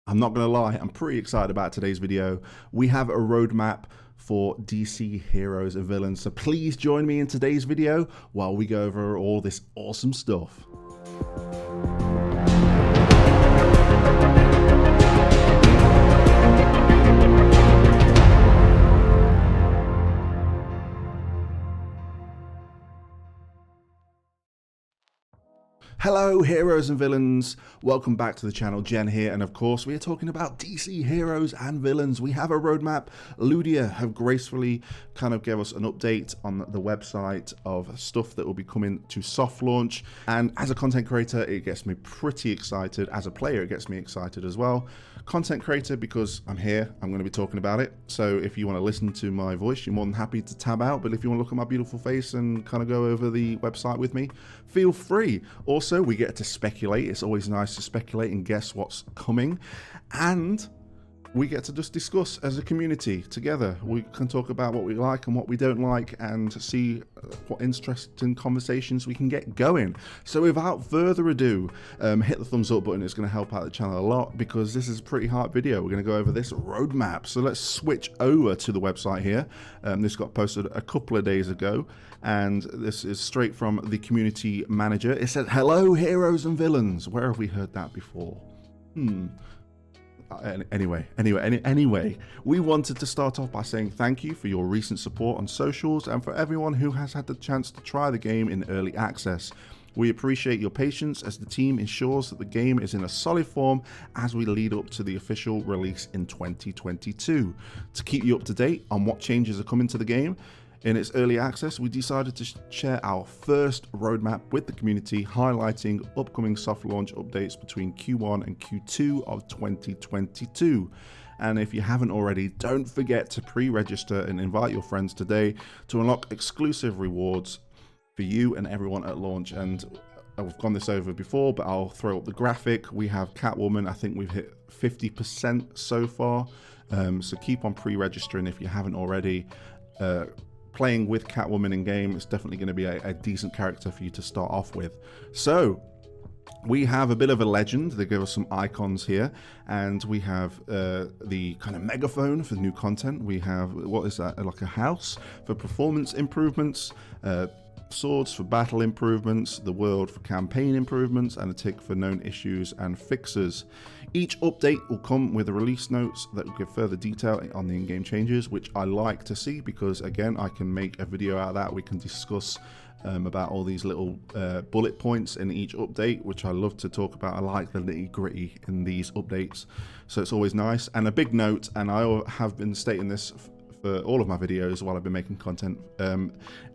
I'm not going to lie, I'm pretty excited about today's video. We have a roadmap for DC heroes and villains, so please join me in today's video while we go over all this awesome stuff. Hello heroes and villains, welcome back to the channel. Jen here, and of course we are talking about DC heroes and villains. We have a roadmap. Ludia have gracefully kind of gave us an update on the website of stuff that will be coming to soft launch, and as a content creator it gets me pretty excited. As a player it gets me excited as well. Content creator because I'm here, I'm going to be talking about it, so if you want to listen to my voice you're more than happy to tab out, but if you want to look at my beautiful face and kind of go over the website with me, feel free. Also, we get to speculate. It's always nice to speculate and guess what's coming, and we get to just discuss as a community together. We can talk about what we like and what we don't like and see what interesting conversations we can get going. So without further ado, hit the thumbs up button. It's going to help out the channel a lot because this is a pretty hard video. We're going to go over this roadmap. So let's switch over to the website here. This got posted a couple of days ago, and this is straight from the community manager. It said, "Hello heroes and villains." Where have we heard that before? Anyway, we wanted to start off by saying thank you for your recent support on socials and for everyone who has had the chance to try the game in early access. We appreciate your patience as the team ensures that the game is in a solid form as we lead up to the official release in 2022. To keep you up to date on what changes are coming to the game in its early access, we decided to share our first roadmap with the community, highlighting upcoming soft launch updates between Q1 and Q2 of 2022. And if you haven't already, don't forget to pre-register and invite your friends today to unlock exclusive rewards for you and everyone at launch. And I've gone this over before, but I'll throw up the graphic. We have Catwoman. I think we've hit 50% so far. So keep on pre-registering if you haven't already. Playing with Catwoman in game is definitely going to be a decent character for you to start off with. So we have a bit of a legend. They give us some icons here, and we have the kind of megaphone for new content. We have, what is that, like a house for performance improvements, swords for battle improvements, the world for campaign improvements, and a tick for known issues and fixes. Each update will come with a release notes that will give further detail on the in-game changes, which I like to see because, again, I can make a video out of that. We can discuss about all these little bullet points in each update, which I love to talk about. I like the nitty-gritty in these updates, so it's always nice. And a big note, and I have been stating this for all of my videos while I've been making content,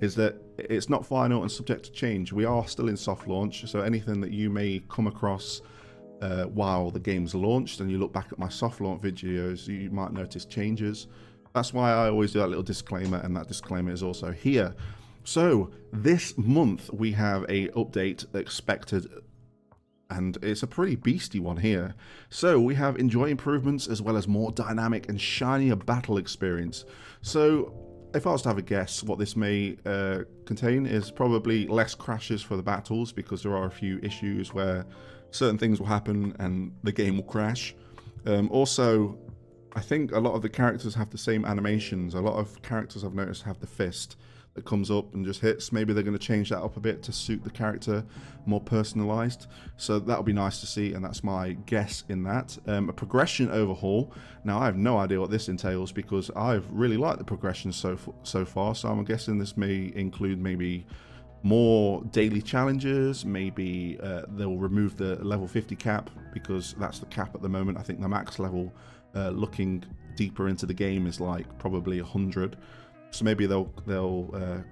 is that it's not final and subject to change. We are still in soft launch, so anything that you may come across while the game's launched and you look back at my soft launch videos, you might notice changes. That's why I always do that little disclaimer, and that disclaimer is also here. So this month we have a update expected, and it's a pretty beastie one here. So we have enjoy improvements as well as more dynamic and shinier battle experience. So if I was to have a guess, what this may contain is probably less crashes for the battles, because there are a few issues where certain things will happen and the game will crash. Also, I think a lot of the characters have the same animations. A lot of characters I've noticed have the fist that comes up and just hits. Maybe they're going to change that up a bit to suit the character, more personalized. So that'll be nice to see, and that's my guess in that. A progression overhaul. Now I have no idea what this entails because I've really liked the progression so far. So I'm guessing this may include maybe more daily challenges. Maybe they'll remove the level 50 cap, because that's the cap at the moment. I think the max level, looking deeper into the game, is like probably 100. So maybe they'll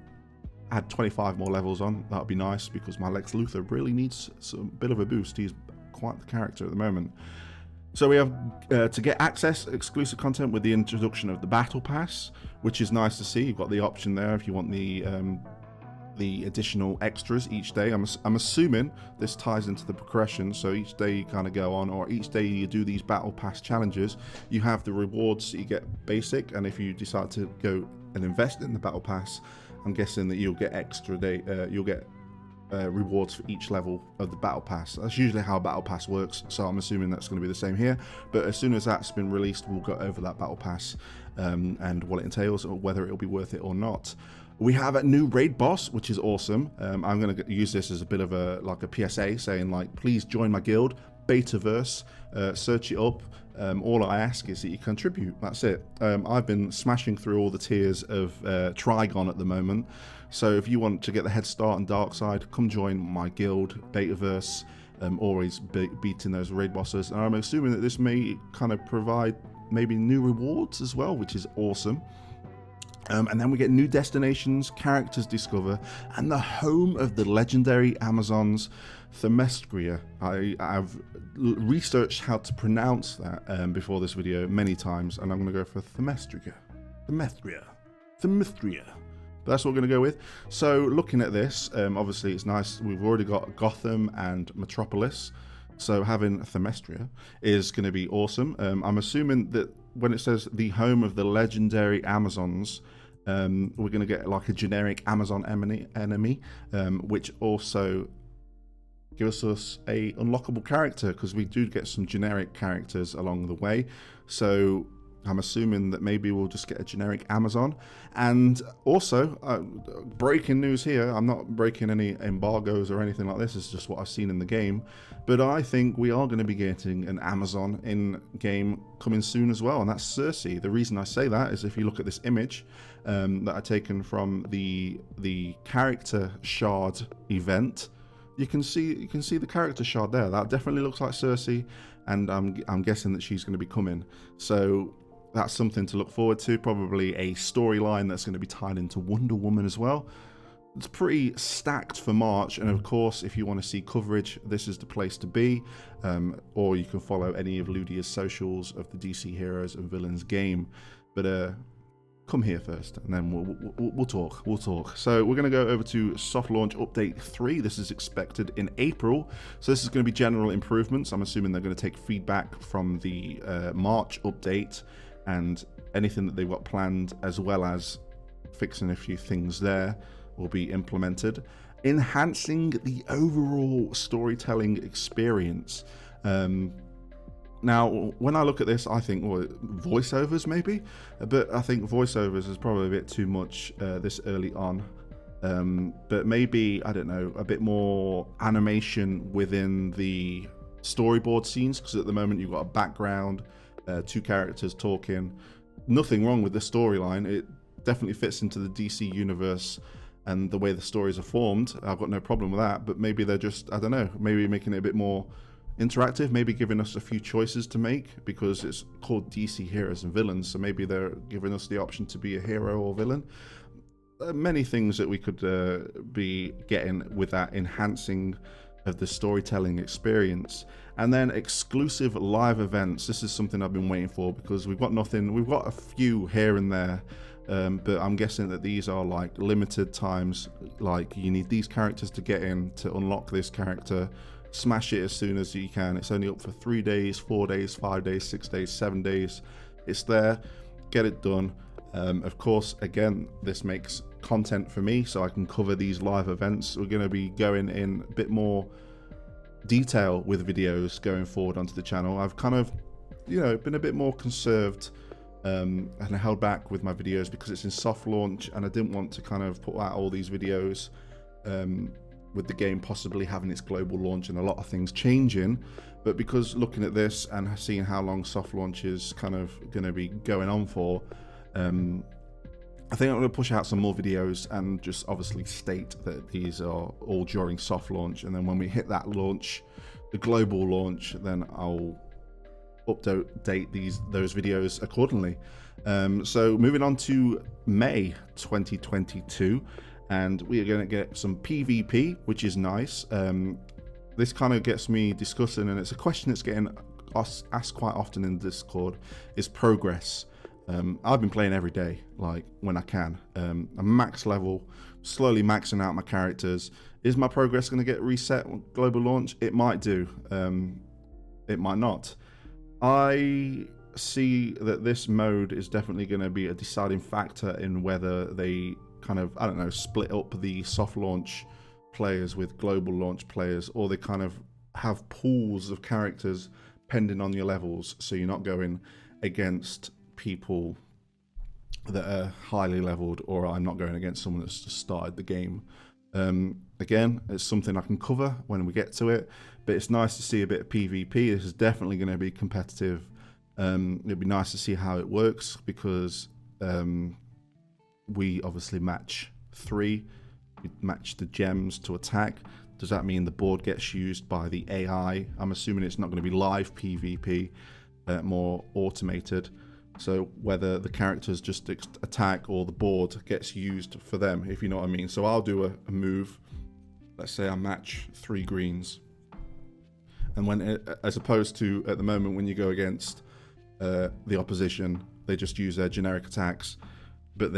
add 25 more levels on. That would be nice, because my Lex Luther really needs some bit of a boost. He's quite the character at the moment. So we have to get access exclusive content with the introduction of the battle pass, which is nice to see. You've got the option there if you want the additional extras each day. I'm assuming this ties into the progression, so each day you kind of go on, or each day you do these battle pass challenges, you have the rewards that you get basic, and if you decide to go and invest in the battle pass, I'm guessing that you'll get extra day, you'll get rewards for each level of the battle pass. That's usually how a battle pass works, so I'm assuming that's going to be the same here. But as soon as that's been released, we'll go over that battle pass and what it entails, or whether it'll be worth it or not. We have a new raid boss, which is awesome. I'm going to use this as a bit of a PSA, saying like, please join my guild, Betaverse, search it up. All I ask is that you contribute. That's it. I've been smashing through all the tiers of Trigon at the moment. So if you want to get the head start on Dark Side, come join my guild, Betaverse. Always beating those raid bosses. And I'm assuming that this may kind of provide maybe new rewards as well, which is awesome. And then we get new destinations, characters discover, and the home of the legendary Amazons, Themistria. I've researched how to pronounce that before this video many times, and I'm going to go for Themistria. But that's what we're going to go with. So looking at this, obviously it's nice. We've already got Gotham and Metropolis. So having Themistria is going to be awesome. I'm assuming that when it says the home of the legendary Amazons, we're going to get like a generic Amazon enemy, which also gives us a unlockable character, because we do get some generic characters along the way. So I'm assuming that maybe we'll just get a generic Amazon. And also, breaking news here, I'm not breaking any embargoes or anything like this, it's just what I've seen in the game. But I think we are going to be getting an Amazon in game coming soon as well, and that's Cersei. The reason I say that is if you look at this image that I've taken from the character shard event, you can see the character shard there. That definitely looks like Cersei, and I'm guessing that she's going to be coming. So that's something to look forward to. Probably a storyline that's going to be tied into Wonder Woman as well. It's pretty stacked for March, and of course, if you want to see coverage, this is the place to be. Or you can follow any of Ludia's socials of the DC Heroes and Villains game. But come here first, and then we'll talk. So we're going to go over to soft launch update 3. This is expected in April. So this is going to be general improvements. I'm assuming they're going to take feedback from the March update and anything that they've got planned, as well as fixing a few things there, will be implemented. Enhancing the overall storytelling experience. Now, when I look at this, I think, well, voiceovers maybe, but I think voiceovers is probably a bit too much this early on. But maybe, I don't know, a bit more animation within the storyboard scenes, because at the moment you've got a background, 2 characters talking. Nothing wrong with the storyline. It definitely fits into the DC universe and the way the stories are formed. I've got no problem with that, but maybe they're just, I don't know, maybe making it a bit more interactive, maybe giving us a few choices to make, because it's called DC Heroes and Villains, so maybe they're giving us the option to be a hero or villain. Many things that we could be getting with that enhancing of the storytelling experience. And then exclusive live events. This is something I've been waiting for, because we've got nothing, we've got a few here and there, but I'm guessing that these are like limited times, like you need these characters to get in to unlock this character. Smash it as soon as you can. It's only up for 3 days, 4 days, 5 days, 6 days, 7 days. It's there. Get it done. Of course, again, this makes content for me, so I can cover these live events. We're going to be going in a bit more detail with videos going forward onto the channel. I've kind of, you know, been a bit more conserved and held back with my videos because it's in soft launch, and I didn't want to kind of put out all these videos with the game possibly having its global launch and a lot of things changing. But because looking at this and seeing how long soft launch is kind of going to be going on for, I think I'm going to push out some more videos and just obviously state that these are all during soft launch, and then when we hit that launch, the global launch, then I'll update those videos accordingly. So moving on to May 2022, and we are going to get some PvP, which is nice. This kind of gets me discussing, and it's a question that's getting asked quite often in Discord, is progress. I've been playing every day, like when I can. I'm max level, slowly maxing out my characters. Is my progress going to get reset on global launch? It might do. It might not. I see that this mode is definitely going to be a deciding factor in whether they kind of, I don't know, split up the soft launch players with global launch players, or they kind of have pools of characters pending on your levels, so you're not going against people that are highly leveled, or I'm not going against someone that's just started the game. Again, it's something I can cover when we get to it, but it's nice to see a bit of PvP. This is definitely going to be competitive. It'd be nice to see how it works, because we obviously match 3. We match the gems to attack. Does that mean the board gets used by the AI? I'm assuming it's not going to be live PvP, more automated. So whether the characters just attack or the board gets used for them, if you know what I mean. So I'll do a move. Let's say I match 3 greens. And when, as opposed to at the moment when you go against the opposition, they just use their generic attacks. But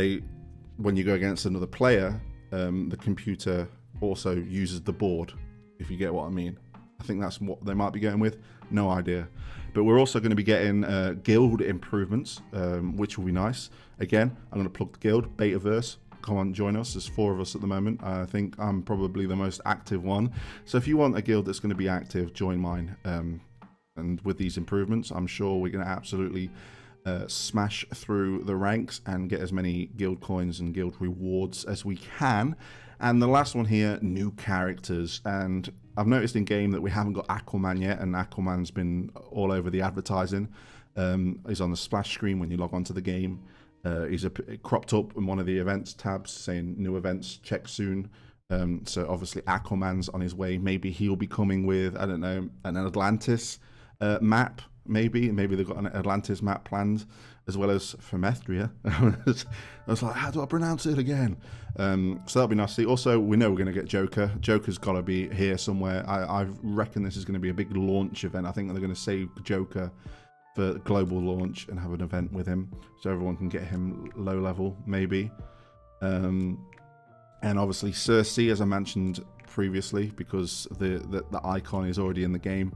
when you go against another player, the computer also uses the board, if you get what I mean. I think that's what they might be going with. No idea. But we're also going to be getting guild improvements, which will be nice. Again, I'm going to plug the guild, Betaverse. Come on, join us. There's 4 of us at the moment. I think I'm probably the most active one. So if you want a guild that's going to be active, join mine. And with these improvements, I'm sure we're going to absolutely smash through the ranks and get as many guild coins and guild rewards as we can. And the last one here, new characters. And I've noticed in game that we haven't got Aquaman yet, and Aquaman's been all over the advertising. He's on the splash screen when you log onto the game. He's cropped up in one of the events tabs saying new events, check soon. So obviously Aquaman's on his way. Maybe he'll be coming with, I don't know, an Atlantis map. Maybe they've got an Atlantis map planned, as well as Themistria. I was like, how do I pronounce it again? So that'll be nice to see. Also, we know we're going to get Joker. Joker's got to be here somewhere. I reckon this is going to be a big launch event. I think they're going to save Joker for global launch and have an event with him, so everyone can get him low level, maybe. And obviously Cersei, as I mentioned previously, because the icon is already in the game.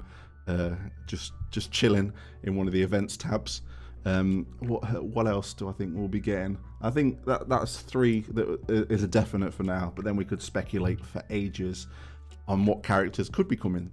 Just chilling in one of the events tabs. What else do I think we'll be getting? I think that's 3 that is a definite for now, but then we could speculate for ages on what characters could be coming.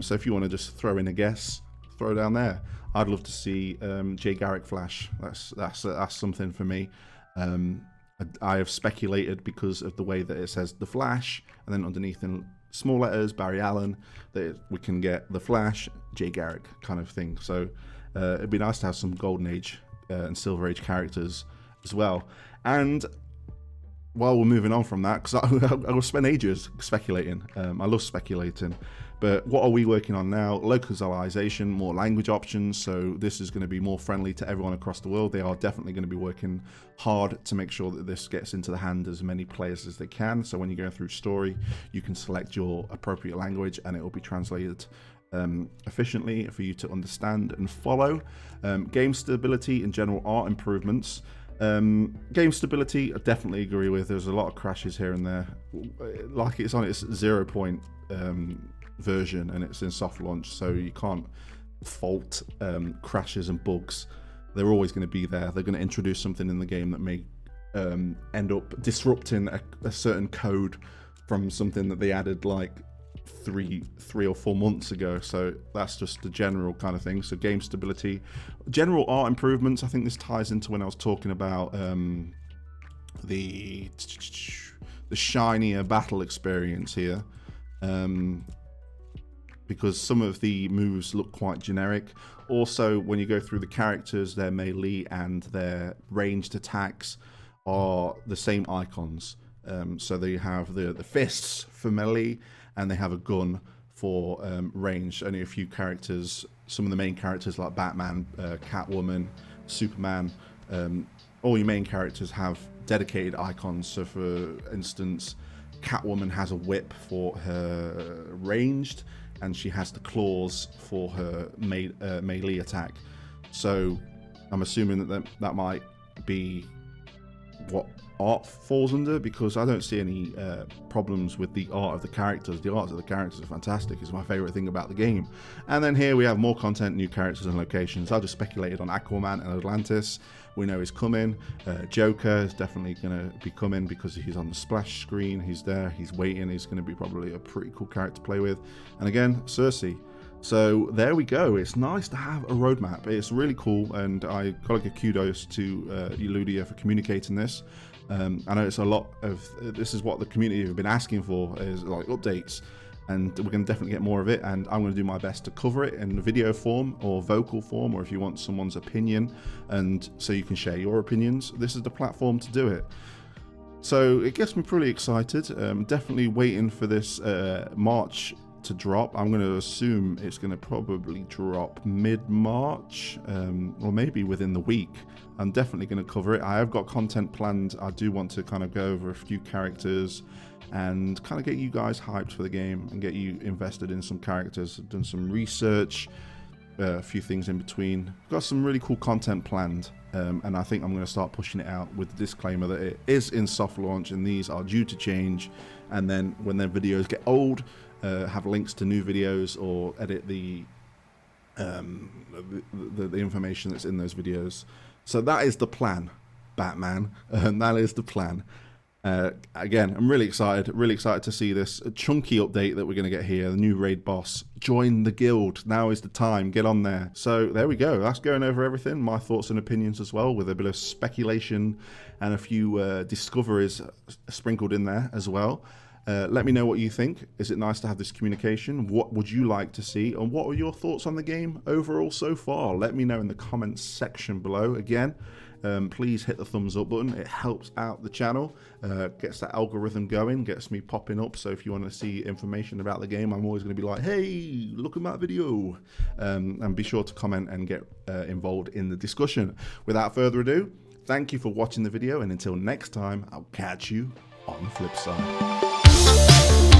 So if you want to just throw in a guess, throw down there. I'd love to see Jay Garrick Flash. That's something for me. I have speculated because of the way that it says the Flash, and then underneath in small letters, Barry Allen, that we can get the Flash, Jay Garrick kind of thing. So it'd be nice to have some Golden Age and Silver Age characters as well. And while we're moving on from that, because I will spend ages speculating. I love speculating. But what are we working on now? Localization, more language options. So this is going to be more friendly to everyone across the world. They are definitely going to be working hard to make sure that this gets into the hand as many players as they can. So when you go through story, you can select your appropriate language and it will be translated efficiently for you to understand and follow. Game stability and general art improvements. Game stability, I definitely agree with. There's a lot of crashes here and there. Like it's on its 0 point version and it's in soft launch, so you can't fault crashes and bugs. They're always going to be there. They're going to introduce something in the game that may end up disrupting a certain code from something that they added like three or 4 months ago. So that's just the general kind of thing. So game stability, general art improvements. I think this ties into when I was talking about the shinier battle experience here, because some of the moves look quite generic. Also, when you go through the characters, their melee and their ranged attacks are the same icons. So they have the fists for melee, and they have a gun for range. Only a few characters, some of the main characters like Batman, Catwoman, Superman, all your main characters have dedicated icons. So for instance, Catwoman has a whip for her ranged, and she has the claws for her melee attack. So I'm assuming that might be what art falls under, because I don't see any problems with the art of the characters. The art of the characters are fantastic. It's my favorite thing about the game. And then here we have more content, new characters and locations. I just speculated on Aquaman and Atlantis. We know he's coming. Joker is definitely going to be coming because he's on the splash screen. He's there, he's waiting. He's going to be probably a pretty cool character to play with. And again, Cersei. So there we go. It's nice to have a roadmap. It's really cool, and I gotta give kudos to Eludia for communicating this. I know it's a lot of this is what the community have been asking for, is like updates, and we're going to definitely get more of it, and I'm going to do my best to cover it in video form or vocal form, or if you want someone's opinion and so you can share your opinions, this is the platform to do it. So it gets me pretty excited. Definitely waiting for this March to drop. I'm going to assume it's going to probably drop mid-March, or maybe within the week. I'm definitely going to cover it. I have got content planned. I do want to kind of go over a few characters and kind of get you guys hyped for the game and get you invested in some characters. I've done some research, a few things in between. Got some really cool content planned, and I think I'm going to start pushing it out with the disclaimer that it is in soft launch and these are due to change, and then when their videos get old, have links to new videos or edit the information that's in those videos. So that is the plan, Batman, and that is the plan. Again, I'm really excited to see this chunky update that we're going to get here. The new raid boss. Join the guild. Now is the time. Get on there. So there we go. That's going over everything. My thoughts and opinions as well, with a bit of speculation and a few discoveries sprinkled in there as well. Let me know what you think. Is it nice to have this communication? What would you like to see? And what are your thoughts on the game overall so far? Let me know in the comments section below. Again, please hit the thumbs up button. It helps out the channel, gets that algorithm going, gets me popping up. So if you want to see information about the game, I'm always going to be like, hey, look at my video. And be sure to comment and get involved in the discussion. Without further ado, thank you for watching the video. And until next time, I'll catch you on the flip side.